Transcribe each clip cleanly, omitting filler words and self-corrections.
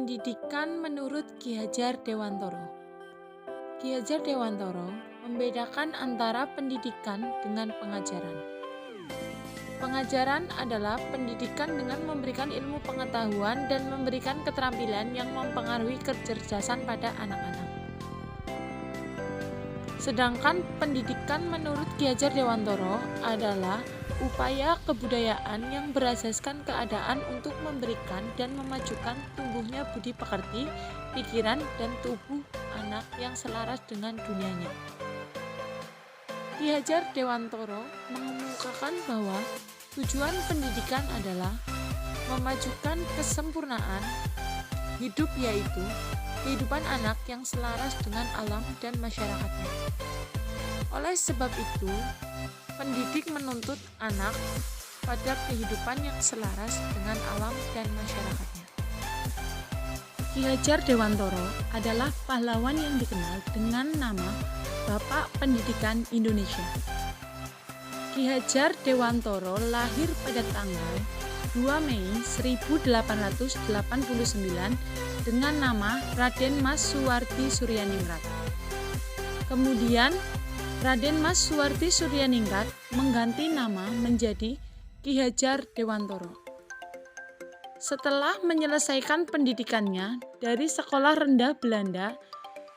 Pendidikan menurut Ki Hajar Dewantoro. Ki Hajar Dewantoro membedakan antara pendidikan dengan pengajaran. Pengajaran adalah pendidikan dengan memberikan ilmu pengetahuan dan memberikan keterampilan yang mempengaruhi kecerdasan pada anak-anak. Sedangkan pendidikan menurut Ki Hajar Dewantoro adalah upaya kebudayaan yang berasaskan keadaan untuk memberikan dan memajukan tumbuhnya budi pekerti, pikiran, dan tubuh anak yang selaras dengan dunianya. Ki Hajar Dewantoro mengemukakan bahwa tujuan pendidikan adalah memajukan kesempurnaan hidup, yaitu kehidupan anak yang selaras dengan alam dan masyarakatnya. Oleh sebab itu, pendidik menuntut anak pada kehidupan yang selaras dengan alam dan masyarakatnya. Ki Hajar Dewantoro adalah pahlawan yang dikenal dengan nama Bapak Pendidikan Indonesia. Ki Hajar Dewantoro lahir pada tanggal 2 Mei 1889 dengan nama Raden Mas Suwardi Suryaningrat. Kemudian Raden Mas Suwardi Suryaningrat mengganti nama menjadi Ki Hajar Dewantoro. Setelah menyelesaikan pendidikannya dari Sekolah Rendah Belanda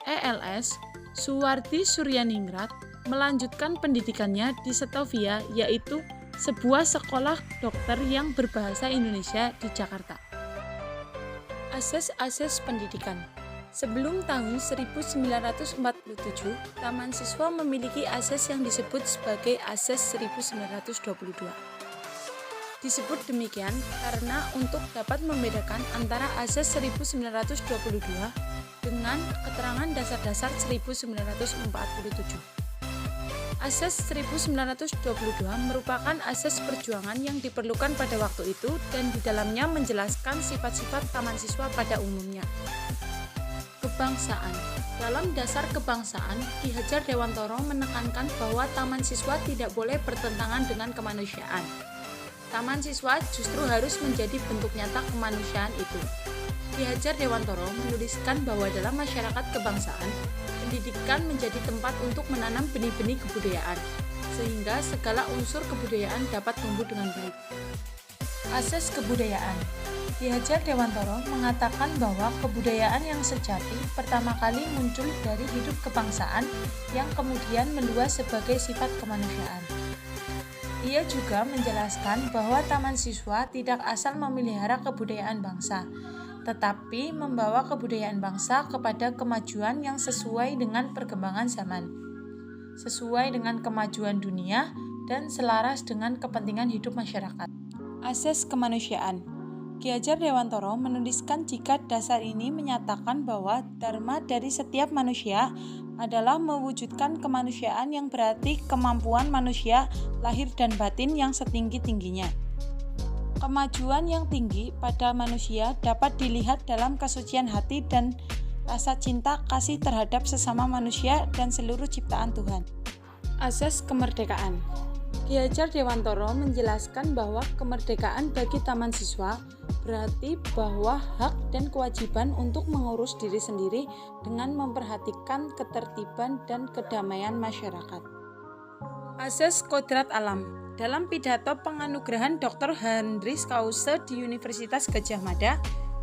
(ELS), Suwardi Suryaningrat melanjutkan pendidikannya di Setovia, yaitu sebuah sekolah dokter yang berbahasa Indonesia di Jakarta. Asas-asas pendidikan. Sebelum tahun 1947, Taman Siswa memiliki asas yang disebut sebagai Asas 1922. Disebut demikian karena untuk dapat membedakan antara Asas 1922 dengan keterangan dasar-dasar 1947. Asas 1922 merupakan asas perjuangan yang diperlukan pada waktu itu dan di dalamnya menjelaskan sifat-sifat taman siswa pada umumnya. Kebangsaan. Dalam dasar kebangsaan, Ki Hajar Dewantoro menekankan bahwa taman siswa tidak boleh bertentangan dengan kemanusiaan. Taman siswa justru harus menjadi bentuk nyata kemanusiaan itu. Ki Hajar Dewantoro menuliskan bahwa dalam masyarakat kebangsaan, pendidikan menjadi tempat untuk menanam benih-benih kebudayaan, sehingga segala unsur kebudayaan dapat tumbuh dengan baik. Asas kebudayaan. Ki Hajar Dewantoro mengatakan bahwa kebudayaan yang sejati pertama kali muncul dari hidup kebangsaan yang kemudian meluas sebagai sifat kemanusiaan. Ia juga menjelaskan bahwa taman siswa tidak asal memelihara kebudayaan bangsa, tetapi membawa kebudayaan bangsa kepada kemajuan yang sesuai dengan perkembangan zaman, sesuai dengan kemajuan dunia, dan selaras dengan kepentingan hidup masyarakat. Asas kemanusiaan. Ki Hajar Dewantoro menuliskan jika dasar ini menyatakan bahwa dharma dari setiap manusia adalah mewujudkan kemanusiaan yang berarti kemampuan manusia lahir dan batin yang setinggi-tingginya. Kemajuan yang tinggi pada manusia dapat dilihat dalam kesucian hati dan rasa cinta kasih terhadap sesama manusia dan seluruh ciptaan Tuhan. Asas kemerdekaan. Ki Hajar Dewantoro menjelaskan bahwa kemerdekaan bagi taman siswa berarti bahwa hak dan kewajiban untuk mengurus diri sendiri dengan memperhatikan ketertiban dan kedamaian masyarakat. Asas kodrat alam. Dalam pidato penganugerahan Dr. Hendriks Kause di Universitas Gadjah Mada,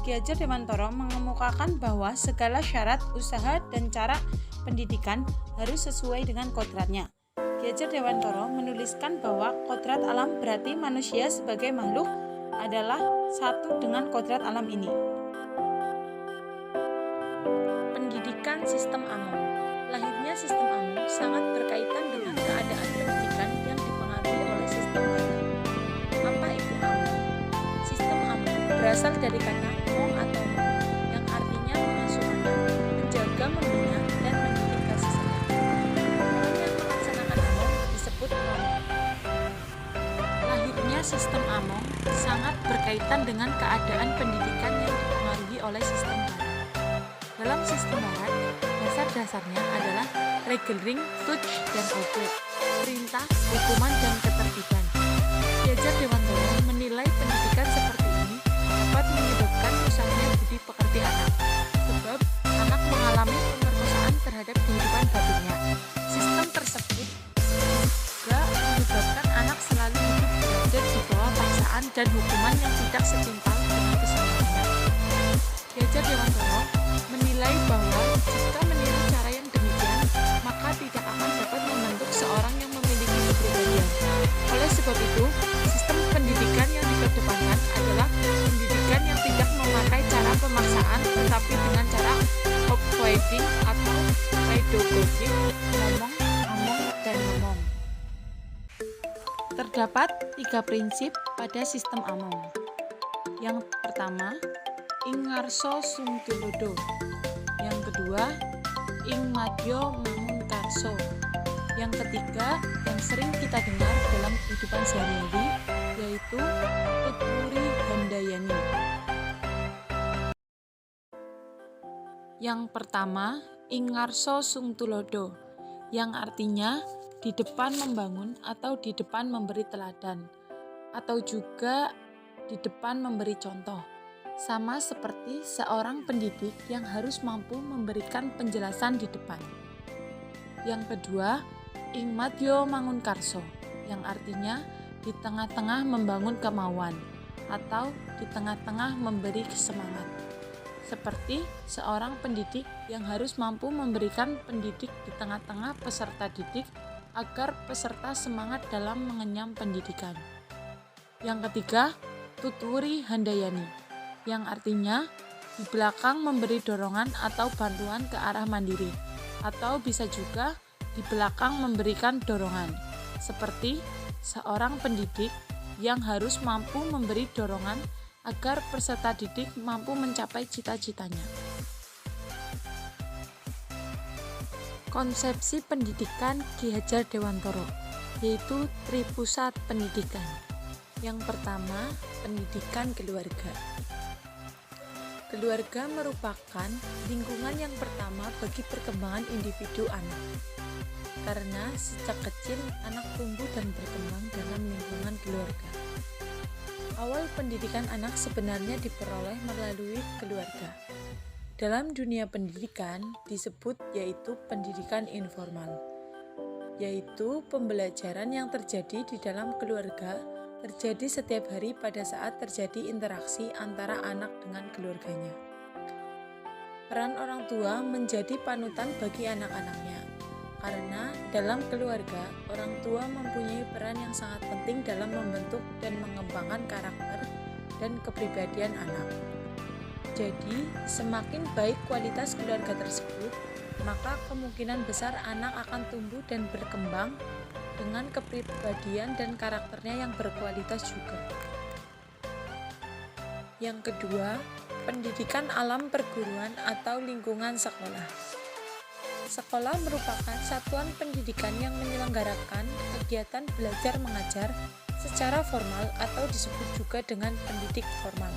Ki Hajar Dewantoro mengemukakan bahwa segala syarat, usaha, dan cara pendidikan harus sesuai dengan kodratnya. Ki Hajar Dewantoro menuliskan bahwa kodrat alam berarti manusia sebagai makhluk adalah satu dengan kodrat alam ini. Pendidikan sistem AMO. Lahirnya sistem AMO sangat berkaitan dengan keadaan pendidikan yang dipengaruhi oleh sistem barat. Apa itu AMO? Sistem AMO berasal dari kata mong atau mo, yang artinya mengasuh anak, menjaga, membina, dan mendidik kasih sayang. Orang yang melaksanakan AMO disebut momong. Lahirnya sistem AMO sangat berkaitan dengan keadaan pendidikan yang dipengaruhi oleh sistem barat. Dalam sistem barat, dasar-dasarnya adalah Regelring, Tuch, dan Obey, perintah, hukuman, dan ketertiban. Ki Hajar Dewantoro menilai pendidikan seperti ini dapat menyebabkan rusaknya budi pekerti anak. dan hukuman yang tidak setimpal dengan kesalahannya. Ki Hajar Dewantara menilai bahwa jika meniru cara yang demikian, maka tidak akan dapat membentuk seorang yang memiliki kepribadian. Oleh sebab itu, sistem pendidikan yang dikedepankan adalah pendidikan yang tidak memakai cara pemaksaan, tetapi dengan cara avoiding atau pedagogic, ngomong, dan ngomong. Terdapat 3 prinsip pada sistem Among. Yang pertama, ing ngarsa sung tulodo. Yang kedua, ing madya mangun karso. Yang ketiga, yang sering kita dengar dalam kehidupan sehari-hari, yaitu tuturi handayani. Yang pertama, ing ngarsa sung tulodo, yang artinya di depan membangun atau di depan memberi teladan, atau juga di depan memberi contoh. Sama seperti seorang pendidik yang harus mampu memberikan penjelasan di depan. Yang kedua, ing madya mangun karso, yang artinya di tengah-tengah membangun kemauan atau di tengah-tengah memberi semangat. Seperti seorang pendidik yang harus mampu memberikan pendidik di tengah-tengah peserta didik agar peserta semangat dalam mengenyam pendidikan. Yang ketiga, tuturi handayani, yang artinya di belakang memberi dorongan atau bantuan ke arah mandiri, atau bisa juga di belakang memberikan dorongan, seperti seorang pendidik yang harus mampu memberi dorongan agar peserta didik mampu mencapai cita-citanya. Konsepsi pendidikan Ki Hajar Dewantara, yaitu Tripusat Pendidikan. Yang pertama, pendidikan keluarga. Keluarga merupakan lingkungan yang pertama bagi perkembangan individu anak. Karena sejak kecil anak tumbuh dan berkembang dalam lingkungan keluarga. Awal pendidikan anak sebenarnya diperoleh melalui keluarga. Dalam dunia pendidikan disebut yaitu pendidikan informal, yaitu pembelajaran yang terjadi di dalam keluarga, terjadi setiap hari pada saat terjadi interaksi antara anak dengan keluarganya. Peran orang tua menjadi panutan bagi anak-anaknya, karena dalam keluarga, orang tua mempunyai peran yang sangat penting dalam membentuk dan mengembangkan karakter dan kepribadian anak. Jadi, semakin baik kualitas keluarga tersebut, maka kemungkinan besar anak akan tumbuh dan berkembang dengan kepribadian dan karakternya yang berkualitas juga. Yang kedua, pendidikan alam perguruan atau lingkungan sekolah. Sekolah merupakan satuan pendidikan yang menyelenggarakan kegiatan belajar mengajar secara formal atau disebut juga dengan pendidik formal.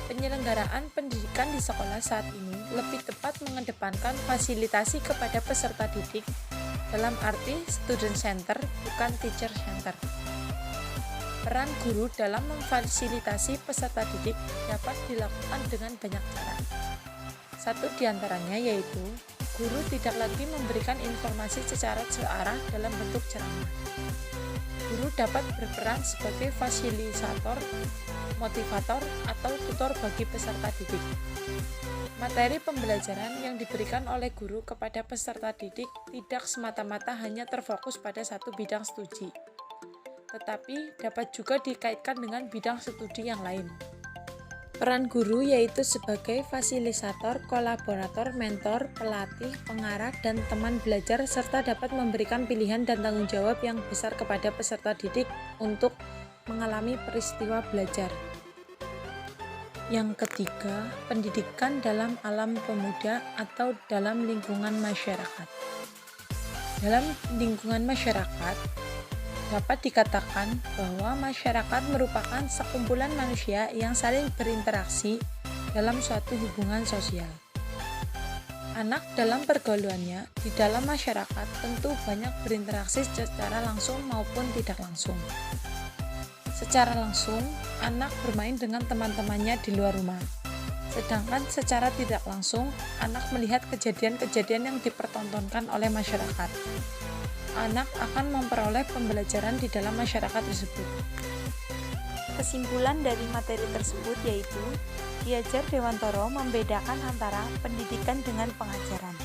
Penyelenggaraan pendidikan di sekolah saat ini lebih tepat mengedepankan fasilitasi kepada peserta didik dalam arti student center bukan teacher center. Peran guru dalam memfasilitasi peserta didik dapat dilakukan dengan banyak cara. Satu diantaranya yaitu guru tidak lagi memberikan informasi secara searah dalam bentuk ceramah. Guru dapat berperan sebagai fasilitator, motivator, atau tutor bagi peserta didik. Materi pembelajaran yang diberikan oleh guru kepada peserta didik tidak semata-mata hanya terfokus pada satu bidang studi, tetapi dapat juga dikaitkan dengan bidang studi yang lain. Peran guru yaitu sebagai fasilitator, kolaborator, mentor, pelatih, pengarah, dan teman belajar serta dapat memberikan pilihan dan tanggung jawab yang besar kepada peserta didik untuk mengalami peristiwa belajar. Yang ketiga, pendidikan dalam alam pemuda atau dalam lingkungan masyarakat. Dalam lingkungan masyarakat, dapat dikatakan bahwa masyarakat merupakan sekumpulan manusia yang saling berinteraksi dalam suatu hubungan sosial. Anak dalam pergaulannya di dalam masyarakat tentu banyak berinteraksi secara langsung maupun tidak langsung. Secara langsung, anak bermain dengan teman-temannya di luar rumah. Sedangkan secara tidak langsung, anak melihat kejadian-kejadian yang dipertontonkan oleh masyarakat. Anak akan memperoleh pembelajaran di dalam masyarakat tersebut. Kesimpulan dari materi tersebut yaitu Ki Hajar Dewantara membedakan antara pendidikan dengan pengajaran.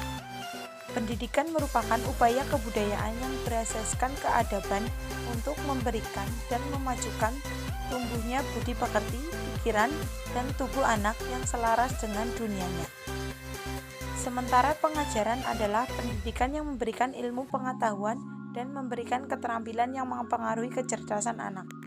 Pendidikan merupakan upaya kebudayaan yang berasaskan keadaban untuk memberikan dan memajukan tumbuhnya budi pekerti, pikiran, dan tubuh anak yang selaras dengan dunianya. Sementara pengajaran adalah pendidikan yang memberikan ilmu pengetahuan dan memberikan keterampilan yang mempengaruhi kecerdasan anak.